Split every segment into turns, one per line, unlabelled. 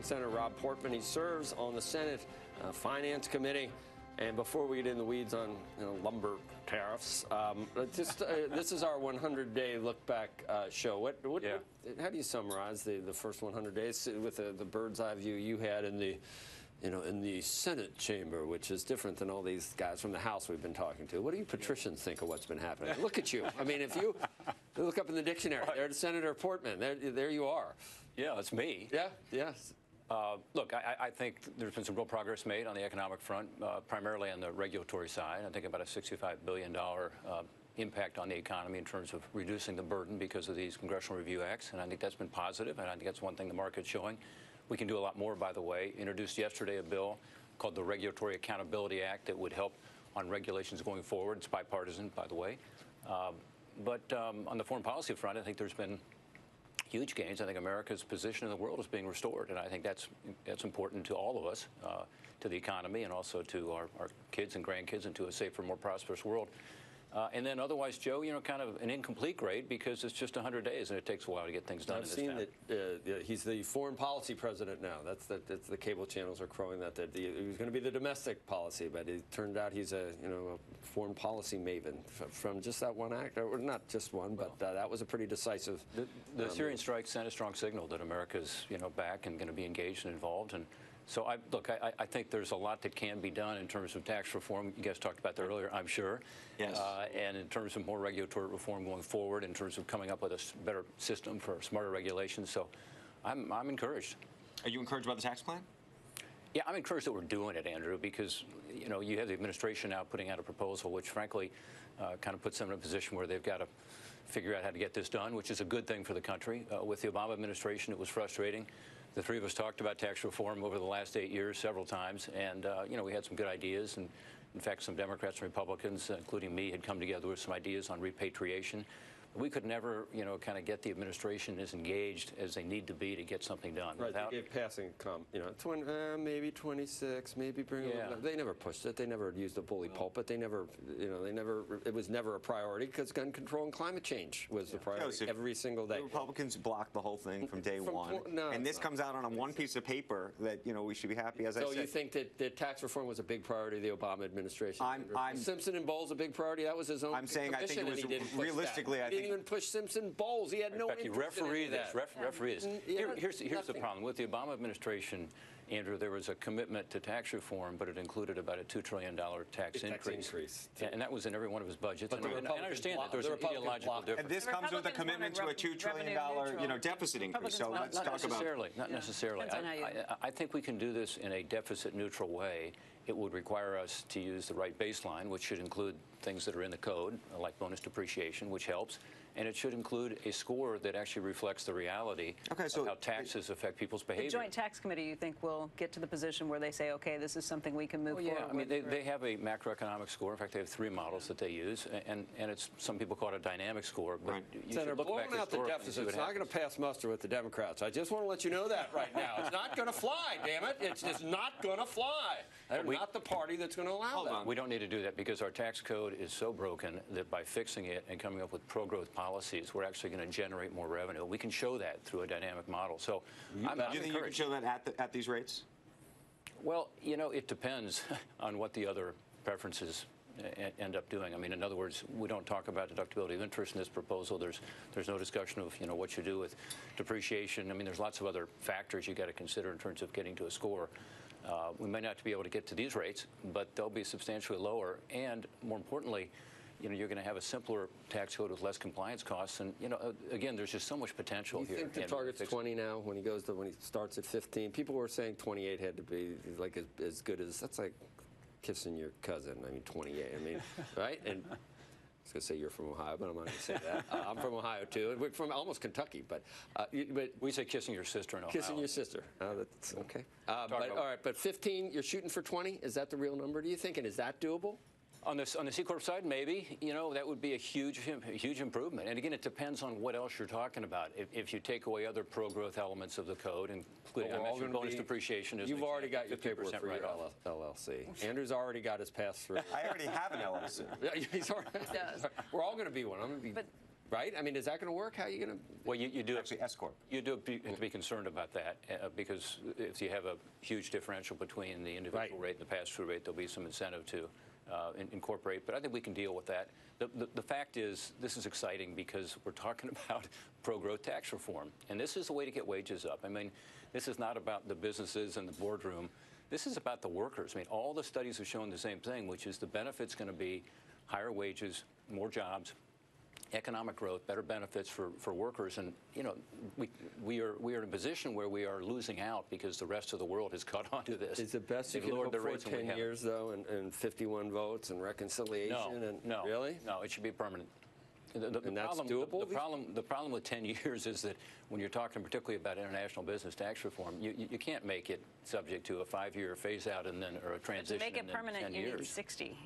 Senator Rob Portman. He serves on the Senate Finance Committee. And before we get in the weeds on lumber tariffs, this is our 100-day look-back show. How do you summarize the first 100 days with the bird's eye view you had in the Senate chamber, which is different than all these guys from the House we've been talking to? What do you patricians think of what's been happening? Look at you. I mean, if you look up in the dictionary, there's Senator Portman. There you are.
Yeah, that's me.
Yeah. Yes.
Look, I think there's been some real progress made on the economic front, primarily on the regulatory side. I think about a $65 billion impact on the economy in terms of reducing the burden because of these congressional review acts, and I think that's been positive, and I think that's one thing the market's showing. We can do a lot more, by the way. Introduced yesterday a bill called the Regulatory Accountability Act that would help on regulations going forward. It's bipartisan, by the way. But on the foreign policy front, I think there's been huge gains. I think America's position in the world is being restored, and I think that's important to all of us, to the economy, and also to our kids and grandkids, and to a safer, more prosperous world. And then otherwise, Joe, kind of an incomplete grade because it's just 100 days and it takes a while to get things done.
I've seen that he's the foreign policy president now. That's the cable channels are crowing that he was going to be the domestic policy, but it turned out he's a foreign policy maven from just that one act, or not just one, but that was a pretty decisive.
The Syrian strike sent a strong signal that America's back and going to be engaged and involved. And so, I think there's a lot that can be done in terms of tax reform. You guys talked about that earlier, I'm sure.
Yes.
And in terms of more regulatory reform going forward, in terms of coming up with a better system for smarter regulations. So I'm encouraged.
Are you encouraged by the tax plan?
Yeah, I'm encouraged that we're doing it, Andrew, because, you have the administration now putting out a proposal which, frankly, kind of puts them in a position where they've got to figure out how to get this done, which is a good thing for the country. With the Obama administration, it was frustrating. The three of us talked about tax reform over the last 8 years several times, and, we had some good ideas. And, in fact, some Democrats and Republicans, including me, had come together with some ideas on repatriation. We could never, kind of get the administration as engaged as they need to be to get something done.
Right, they gave passing, maybe 26, maybe bring it. They never pushed it. They never used a bully pulpit. They never, it was never a priority because gun control and climate change was the priority every single day.
The Republicans blocked the whole thing from day one. And this comes out on one piece of paper that, we should be happy, as I said.
So you think that tax reform was a big priority of the Obama administration?
Simpson
and Bowles a big priority? That was his own
saying I think it was realistically, I think.
Even push Simpson Bowles. He had no interest in that.
Referee this. Here's the problem. With the Obama administration, Andrew, there was a commitment to tax reform, but it included about a $2 trillion tax increase. And that was in every one of his budgets. And I understand that there's an ideological difference.
And this comes with a commitment to a $2 trillion deficit increase. So let's talk about.
Not necessarily. I think we can do this in a deficit-neutral way. It would require us to use the right baseline, which should include things that are in the code, like bonus depreciation, which helps. And it should include a score that actually reflects the reality of how taxes affect people's behavior.
The Joint Tax Committee, you think, will get to the position where they say, okay, this is something we can move forward with?
I mean, they have a macroeconomic score. In fact, they have 3 models that they use. And it's, some people call it a dynamic score. But you
Senator,
should look
blowing
back
out the deficit, it's not going to pass muster with the Democrats. I just want to let you know that right now. It's not going to fly, damn it. It's just not going to fly. They're not the party that's going to allow that.
We don't need to do that because our tax code is so broken that by fixing it and coming up with pro-growth policies, we're actually going to generate more revenue. We can show that through a dynamic model. So
do you think you can show that at these rates?
Well, it depends on what the other preferences end up doing. I mean, in other words, we don't talk about deductibility of interest in this proposal. There's no discussion of what you do with depreciation. I mean, there's lots of other factors you got to consider in terms of getting to a score. We may not be able to get to these rates, but they'll be substantially lower. And more importantly, you're going to have a simpler tax code with less compliance costs. And, again, there's just so much potential here.
You think the target's 20 now when he starts at 15? People were saying 28 had to be like as good as, that's like kissing your cousin. I mean, 28. I mean, right? And I was going to say you're from Ohio, but I'm not going to say that. I'm from Ohio, too. And we're from almost Kentucky. But
we say kissing your sister in Ohio.
Kissing your sister. That's okay. All right, but 15, you're shooting for 20? Is that the real number, do you think? And is that doable?
On the C Corp side, maybe, that would be a huge improvement. And again, it depends on what else you're talking about. If you take away other pro-growth elements of the code, including I mentioned bonus depreciation.
You've already got your paperwork for your LLC. Andrew's already got his pass-through.
I already have an LLC.
He's already does. We're all going to be one. I'm going to be. right? I mean, is that going to work? How are you going to?
Well, you do
actually S corp.
You do have to be concerned about that because if you have a huge differential between the individual rate and the pass-through rate, there'll be some incentive to incorporate. But I think we can deal with that. The fact is, this is exciting because we're talking about pro-growth tax reform, and this is the way to get wages up. I mean, this is not about the businesses and the boardroom. This is about the workers. I mean, all the studies have shown the same thing, which is the benefit's going to be higher wages, more jobs, economic growth, better benefits for workers. And, you know, we are in a position where we are losing out because the rest of the world has caught on to this.
Is it best you can hope for 10 years, though, and 51 votes and reconciliation?
No,
Really?
No, it should be permanent.
And that's doable?
The problem with 10 years is that when you're talking particularly about international business tax reform, you can't make it subject to a 5-year phase-out and then or a transition.
To make it permanent, you need 60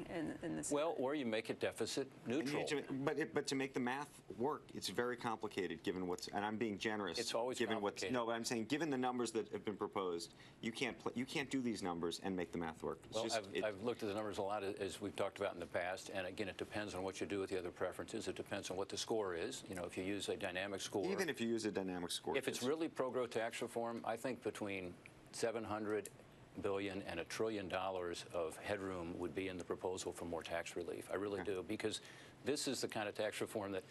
in this.
Well, or you make it deficit neutral.
But to make the math work, it's very complicated given what's, and I'm being generous.
It's always
given
complicated.
No, but I'm saying given the numbers that have been proposed, you can't do these numbers and make the math work.
Well, I've looked at the numbers a lot, as we've talked about in the past, and again, it depends on what you do with the other preferences. It depends on what the score is. You know, if you use a dynamic score.
Even if you use a dynamic score.
If it's really pro-growth tax reform, I think between $700 billion and $1 trillion of headroom would be in the proposal for more tax relief. I really do, because this is the kind of tax reform that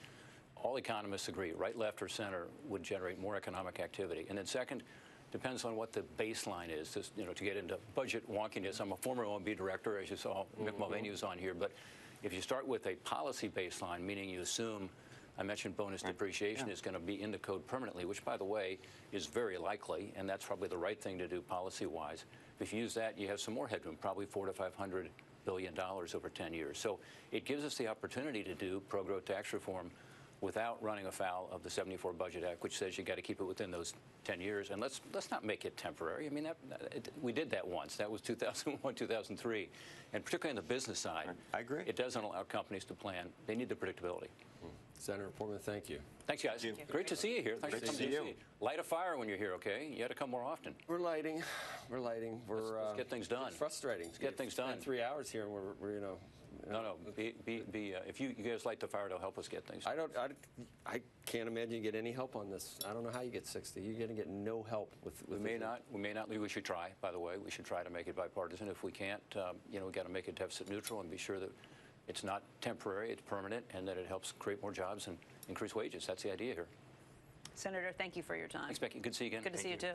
all economists agree, right, left, or center, would generate more economic activity. And then second, depends on what the baseline is. This, you know, to get into budget wonkiness, I'm a former OMB director, as you saw, Mick Mulvaney was on here, but if you start with a policy baseline, meaning you assume, I mentioned bonus depreciation is going to be in the code permanently, which, by the way, is very likely, and that's probably the right thing to do policy-wise. If you use that, you have some more headroom, probably $400 to $500 billion over 10 years. So it gives us the opportunity to do pro-growth tax reform without running afoul of the '74 Budget Act, which says you got to keep it within those 10 years. And let's not make it temporary. I mean, we did that once. That was 2001, 2003. And particularly on the business side,
I agree.
It doesn't allow companies to plan. They need the predictability.
Senator Portman, thank you.
Thanks, guys.
Thank you.
Great to see you here. Thanks for coming to see you. Light a fire when you're here, okay? You got to come more often.
We're lighting. We're lighting.
Let's get things done.
It's frustrating.
Let's get things done.
3 hours here, and we're you know.
No. If you guys light the fire, it'll help us get things done.
I can't imagine you get any help on this. I don't know how you get 60. You're going to get no help with.
We may not. We should try. By the way, we should try to make it bipartisan. If we can't, you know, we got to make it deficit neutral and be sure that it's not temporary, it's permanent, and that it helps create more jobs and increase wages. That's the idea here.
Senator, thank you for your time.
Thanks, Becky. Good to see you again.
Good to see you too.